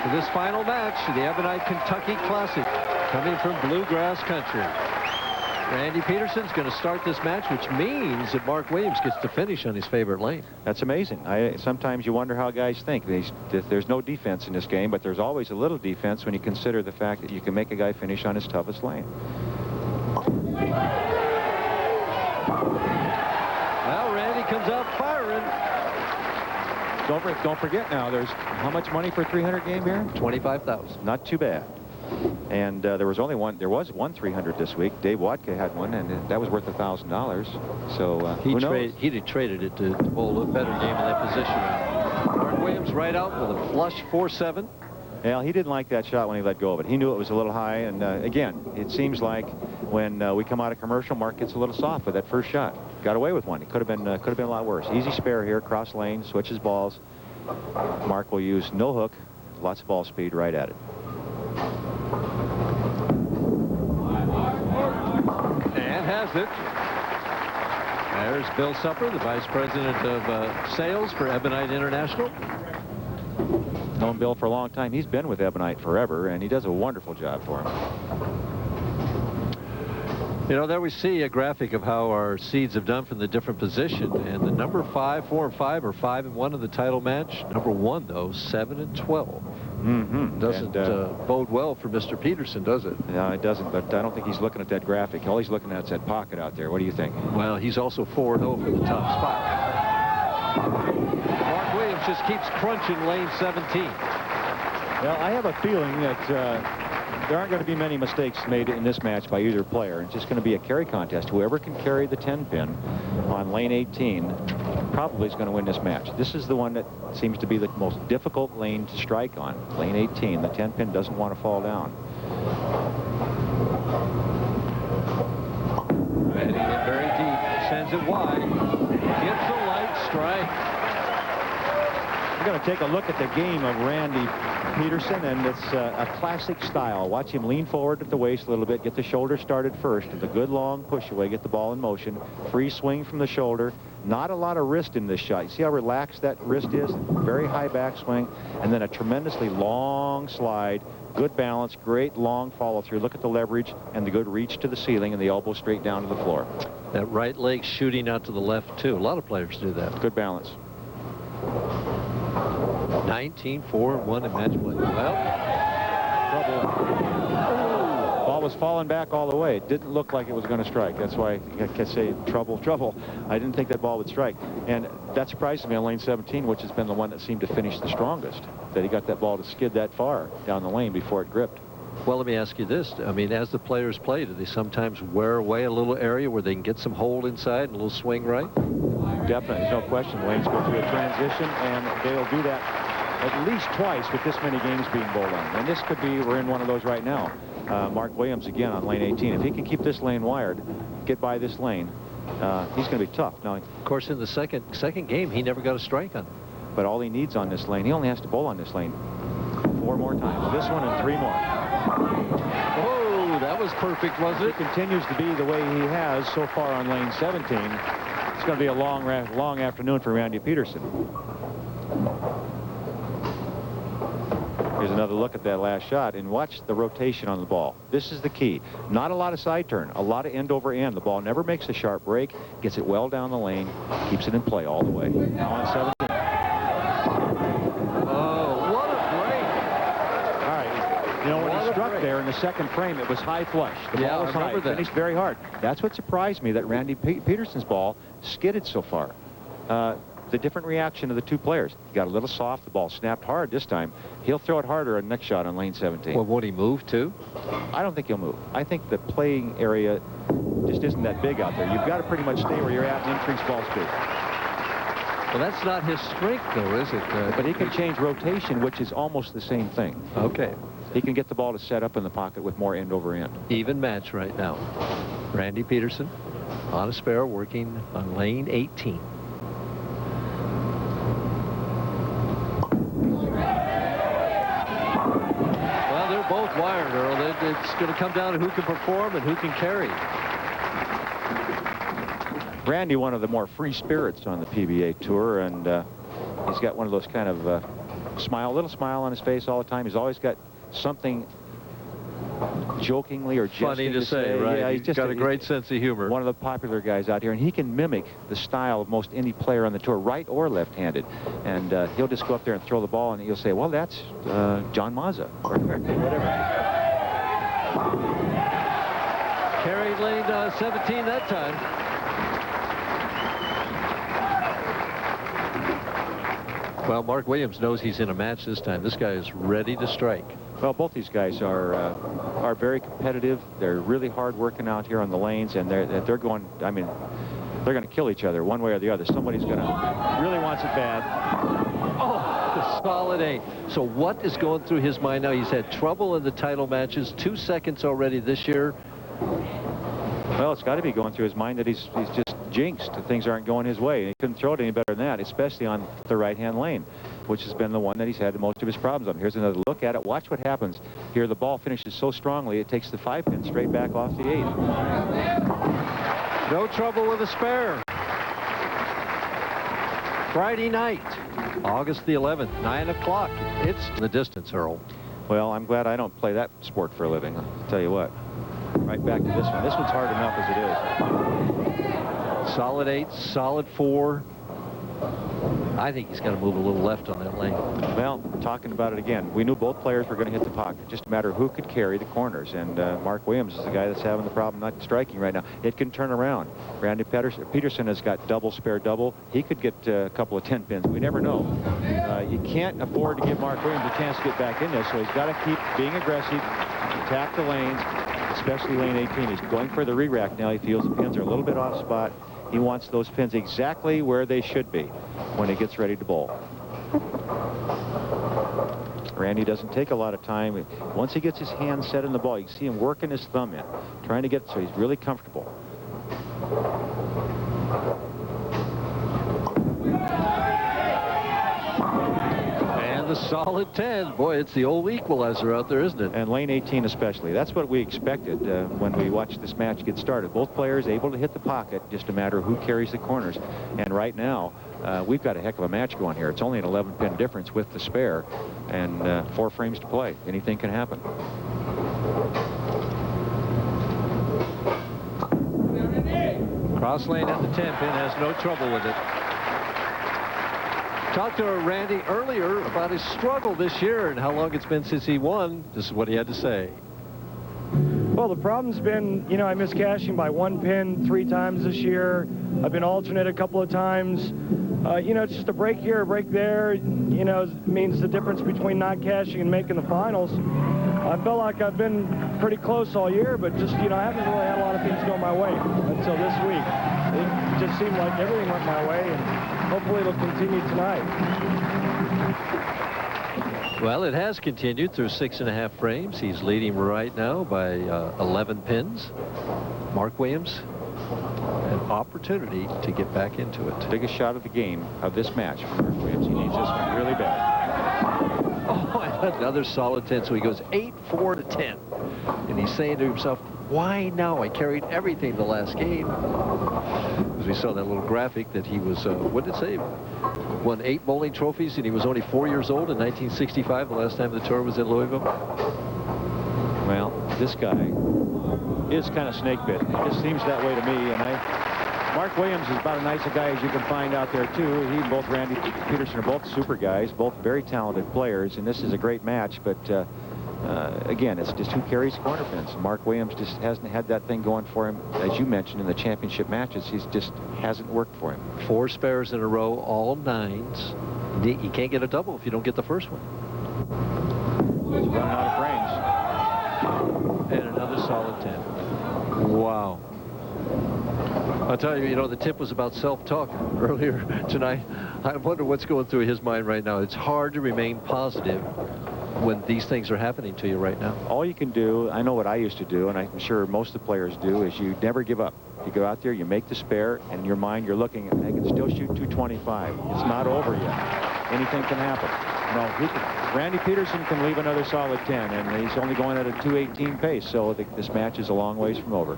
for this final match, the Ebonite-Kentucky Classic, coming from bluegrass country. Randy Pedersen's going to start this match, which means that Mark Williams gets to finish on his favorite lane. That's amazing. Sometimes you wonder how guys think. There's no defense in this game, but there's always a little defense when you consider the fact that you can make a guy finish on his toughest lane. Well, Randy comes out firing. Don't forget now, there's how much money for a 300 game here? $25,000. Not too bad. And there was one 300 this week. Dave Watka had one, and that was worth $1,000. So he traded it to bowl a better game in that position. Mark Williams right out with a flush 4-7. Well, he didn't like that shot when he let go of it. He knew it was a little high, and again, it seems like when we come out of commercial, Mark gets a little soft with that first shot. Got away with one. It could have been a lot worse. Easy spare here, cross lane, switches balls. Mark will use no hook, lots of ball speed right at it. And has it. There's Bill Supper, the Vice President of Sales for Ebonite International. Known Bill for a long time. He's been with Ebonite forever, and he does a wonderful job for him. You know, there we see a graphic of how our seeds have done from the different position, and the number 5, 4, and 5 are 5 and 1 in the title match. Number 1, though, 7 and 12. Doesn't bode well for Mr. Pedersen, does it? No, it doesn't, but I don't think he's looking at that graphic. All he's looking at is that pocket out there. What do you think? Well, he's also 4-0 for the top spot. Mark Williams just keeps crunching lane 17. Well, I have a feeling that there aren't going to be many mistakes made in this match by either player. It's just going to be a carry contest. Whoever can carry the 10-pin on lane 18 probably is going to win this match. This is the one that seems to be the most difficult lane to strike on. Lane 18, the 10-pin doesn't want to fall down. Heading it very deep, sends it wide, gets a light strike. We're going to take a look at the game of Randy Pedersen, and it's a classic style. Watch him lean forward at the waist a little bit, get the shoulder started first, and the good long push away, get the ball in motion, free swing from the shoulder. Not a lot of wrist in this shot. You see how relaxed that wrist is? Very high backswing, and then a tremendously long slide, good balance, great long follow through. Look at the leverage and the good reach to the ceiling and the elbow straight down to the floor. That right leg shooting out to the left, too. A lot of players do that. Good balance. 19, 4, and 1 in match play. Well, trouble. Ball was falling back all the way. It didn't look like it was going to strike. That's why I can say trouble, trouble. I didn't think that ball would strike. And that surprised me on lane 17, which has been the one that seemed to finish the strongest, that he got that ball to skid that far down the lane before it gripped. Well, let me ask you this. I mean, as the players play, do they sometimes wear away a little area where they can get some hold inside and a little swing right? Definitely. There's no question. Lanes go through a transition, and they'll do that at least twice with this many games being bowled on. And this could be, we're in one of those right now. Mark Williams again on lane 18. If he can keep this lane wired, get by this lane, he's going to be tough. Now, of course, in the second game, he never got a strike on it. But all he needs on this lane, he only has to bowl on this lane 4 more times. This one and 3 more. Oh, that was perfect, wasn't it? If he continues to be the way he has so far on lane 17, it's going to be a long afternoon for Randy Pedersen. Here's another look at that last shot, and watch the rotation on the ball. This is the key. Not a lot of side turn, a lot of end over end. The ball never makes a sharp break, gets it well down the lane, keeps it in play all the way. Now on 17. Oh, what a break. All right. You know, when he struck there in the second frame, it was high flush. The ball was high, finished very hard. That's what surprised me, that Randy Pedersen's ball skidded so far. The different reaction of the two players. He got a little soft. The ball snapped hard this time. He'll throw it harder on the next shot on lane 17. Well, would he move too? I don't think he'll move. I think the playing area just isn't that big out there. You've got to pretty much stay where you're at and increase ball speed. Well, that's not his strength, though, is it? But he can change rotation, which is almost the same thing. Okay. He can get the ball to set up in the pocket with more end over end. Even match right now. Randy Pedersen on a spare, working on lane 18. Both wired, Earl. It's going to come down to who can perform and who can carry. Randy, one of the more free spirits on the PBA tour, and he's got one of those kind of smile, little smile on his face all the time. He's always got something jokingly or funny to say, right? Yeah, he's just got a great sense of humor. One of the popular guys out here, and he can mimic the style of most any player on the tour, right or left-handed. And he'll just go up there and throw the ball, and he'll say, well, that's John Mazza, or whatever. Carried lane 17 that time. Well, Mark Williams knows he's in a match this time. This guy is ready to strike. Well, both these guys are very competitive. They're really hard working out here on the lanes, and they're going. I mean, they're going to kill each other one way or the other. Somebody's going to really wants it bad. Oh, the solid 8. So what is going through his mind now? He's had trouble in the title matches. 2 seconds already this year. Well, it's got to be going through his mind that he's just jinxed. Things aren't going his way. He couldn't throw it any better than that, especially on the right-hand lane, which has been the one that he's had most of his problems on. Here's another look at it. Watch what happens. Here, the ball finishes so strongly, it takes the 5-pin straight back off the 8. No trouble with a spare. Friday night, August the 11th, 9 o'clock. It's the distance, Earl. Well, I'm glad I don't play that sport for a living. I'll tell you what. Right back to this one. This one's hard enough as it is. Solid 8, solid 4. I think he's got to move a little left on that lane. Well, talking about it again, we knew both players were going to hit the pocket. Just a matter of who could carry the corners. And Mark Williams is the guy that's having the problem not striking right now. It can turn around. Randy Pedersen has got double, spare double. He could get a couple of 10 pins. We never know. You can't afford to give Mark Williams a chance to get back in there, so he's got to keep being aggressive, attack the lanes, especially lane 18. He's going for the re-rack now. He feels the pins are a little bit off spot. He wants those pins exactly where they should be when he gets ready to bowl. Randy doesn't take a lot of time. Once he gets his hand set in the ball, you can see him working his thumb in, trying to get so he's really comfortable. A solid 10. Boy, it's the old equalizer out there, isn't it? And lane 18 especially. That's what we expected when we watched this match get started. Both players able to hit the pocket, just a matter of who carries the corners. And right now, we've got a heck of a match going here. It's only an 11-pin difference with the spare and 4 frames to play. Anything can happen. Cross lane at the 10-pin has no trouble with it. Talked to Randy earlier about his struggle this year and how long it's been since he won. This is what he had to say. Well, the problem's been, you know, I missed cashing by 1 pin 3 times this year. I've been alternate a couple of times. You know, it's just a break here, a break there, you know, means the difference between not cashing and making the finals. I felt like I've been pretty close all year, but just, you know, I haven't really had a lot of things go my way until this week. It just seemed like everything went my way, and hopefully it'll continue tonight. Well, it has continued through 6.5 frames. He's leading right now by 11 pins. Mark Williams, an opportunity to get back into it. Biggest shot of the game of this match for Mark Williams. He needs this one really bad. Oh, another solid 10. So he goes 8-4 to 10. And he's saying to himself, why now? I carried everything the last game. As we saw that little graphic that he was, what did it say? Won 8 bowling trophies, and he was only 4 years old in 1965, the last time the tour was in Louisville. Well, this guy is kind of snake bit. It just seems that way to me. And Mark Williams is about as nice a guy as you can find out there, too. He and both Randy Pedersen are both super guys, both very talented players, and this is a great match. But again, it's just who carries corner pins. Mark Williams just hasn't had that thing going for him. As you mentioned in the championship matches, he's just hasn't worked for him. 4 spares in a row, all 9s. You can't get a double if you don't get the first one. He's running out of frames. And another solid 10. Wow. I'll tell you, you know, the tip was about self-talk earlier tonight. I wonder what's going through his mind right now. It's hard to remain positive when these things are happening to you right now. All you can do, I know what I used to do, and I'm sure most of the players do, is you never give up. You go out there, you make the spare, and in your mind you're looking at, I can still shoot 225. It's not over yet. Anything can happen. No, Randy Pedersen can leave another solid 10, and he's only going at a 218 pace, so this match is a long ways from over.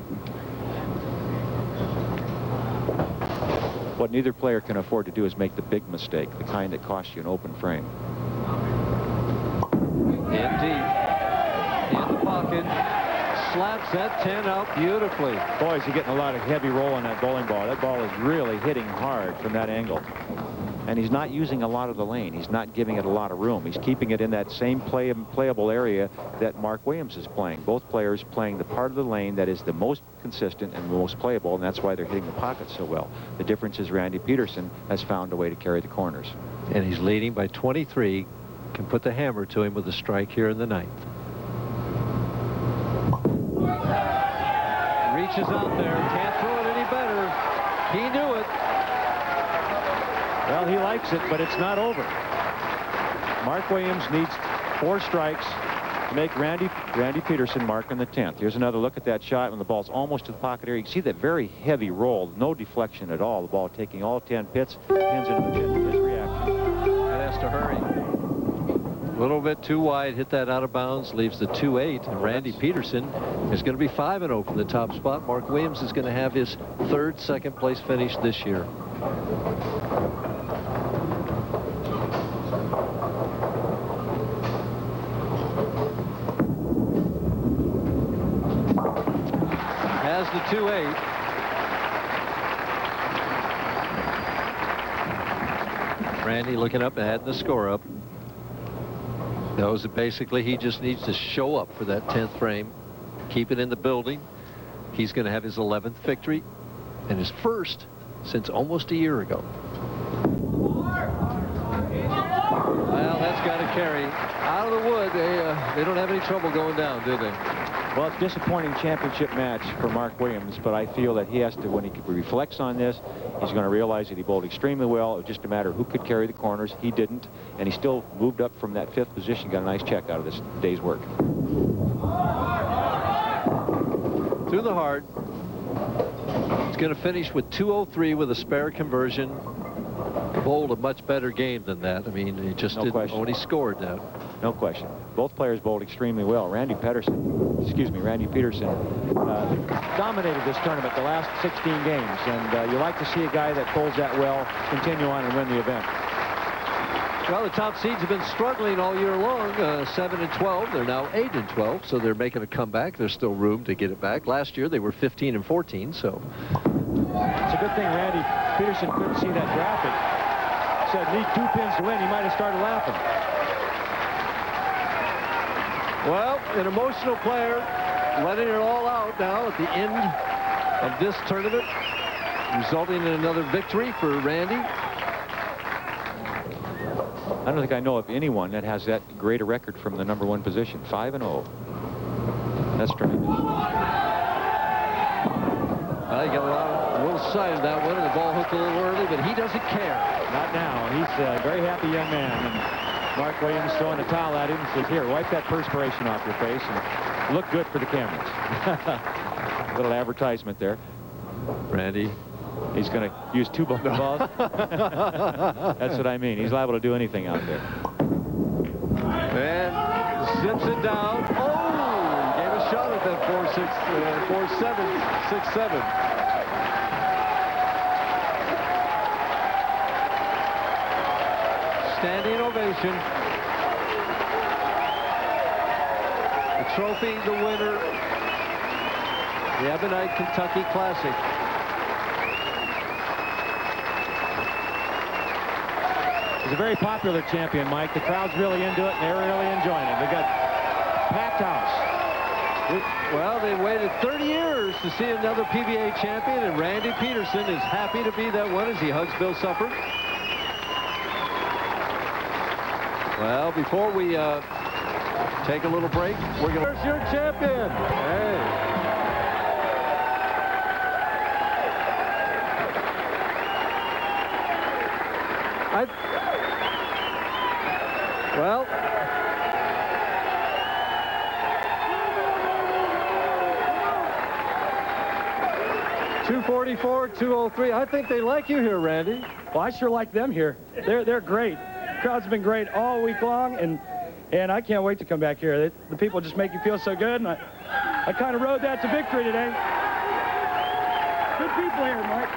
What neither player can afford to do is make the big mistake, the kind that costs you an open frame. slaps that 10 out beautifully. Boy, is he getting a lot of heavy roll on that bowling ball. That ball is really hitting hard from that angle. And he's not using a lot of the lane. He's not giving it a lot of room. He's keeping it in that same playable area that Mark Williams is playing. Both players playing the part of the lane that is the most consistent and the most playable, and that's why they're hitting the pocket so well. The difference is Randy Pedersen has found a way to carry the corners. And he's leading by 23. Can put the hammer to him with a strike here in the 9th. Reaches out there. Can't throw it any better. He knew it. Well, he likes it, but it's not over. Mark Williams needs 4 strikes to make Randy Pedersen mark in the 10th. Here's another look at that shot when the ball's almost to the pocket area. You can see that very heavy roll, no deflection at all. The ball taking all 10 pins into the pin. His reaction. That has to hurry. A little bit too wide, hit that out of bounds, leaves the 2-8, and Randy Pedersen is going to be 5-0 from the top spot. Mark Williams is going to have his 3rd second place finish this year. Has the 2-8. Randy looking up and adding the score up. Knows that basically he just needs to show up for that 10th frame, keep it in the building. He's going to have his 11th victory and his 1st since almost a year ago. Well, that's got to carry. Out of the wood, they don't have any trouble going down, do they? Well, it's a disappointing championship match for Mark Williams, but I feel that he has to, when he reflects on this, he's going to realize that he bowled extremely well. It was just a matter of who could carry the corners. He didn't, and he still moved up from that 5th position, got a nice check out of this day's work. Through the heart. He's going to finish with 203 with a spare conversion. Bowled a much better game than that. I mean, he just didn't only scored that. No question. Both players bowled extremely well. Randy Pedersen dominated this tournament the last 16 games, and you like to see a guy that bowls that well continue on and win the event. Well, the top seeds have been struggling all year long. 7-12. They're now 8-12, so they're making a comeback. There's still room to get it back. Last year they were 15-14, so it's a good thing Randy Pedersen couldn't see that graphic. Said need 2 pins to win. He might have started laughing. Well, an emotional player letting it all out now at the end of this tournament, resulting in another victory for Randy. I don't think I know of anyone that has that great a record from the #1 position. 5-0. That's tremendous. I got a little side of that one, and the ball hooked a little early, but he doesn't care. Not now. He's a very happy young man. And Mark Williams throwing a towel at him and says, here, wipe that perspiration off your face and look good for the cameras. A little advertisement there. Randy. He's going to use 2 balls. That's what I mean. He's liable to do anything out there. And zips it down. Oh, he gave a shot at that 4-7. Standing ovation. The trophy, the winner, the EBONITE-Kentucky Classic. He's a very popular champion, Mike. The crowd's really into it, and they're really enjoying it. They got packed house. Well, they waited 30 years to see another PBA champion, and Randy Pedersen is happy to be that one as he hugs Bill Sufford. Well, before we take a little break, we're going to... There's your champion! Hey! Well, .244, .203. I think they like you here, Randy. Well, I sure like them here. They're great. The crowd's been great all week long, and I can't wait to come back here. The people just make you feel so good, and I kind of rode that to victory today. Good people here, Mike.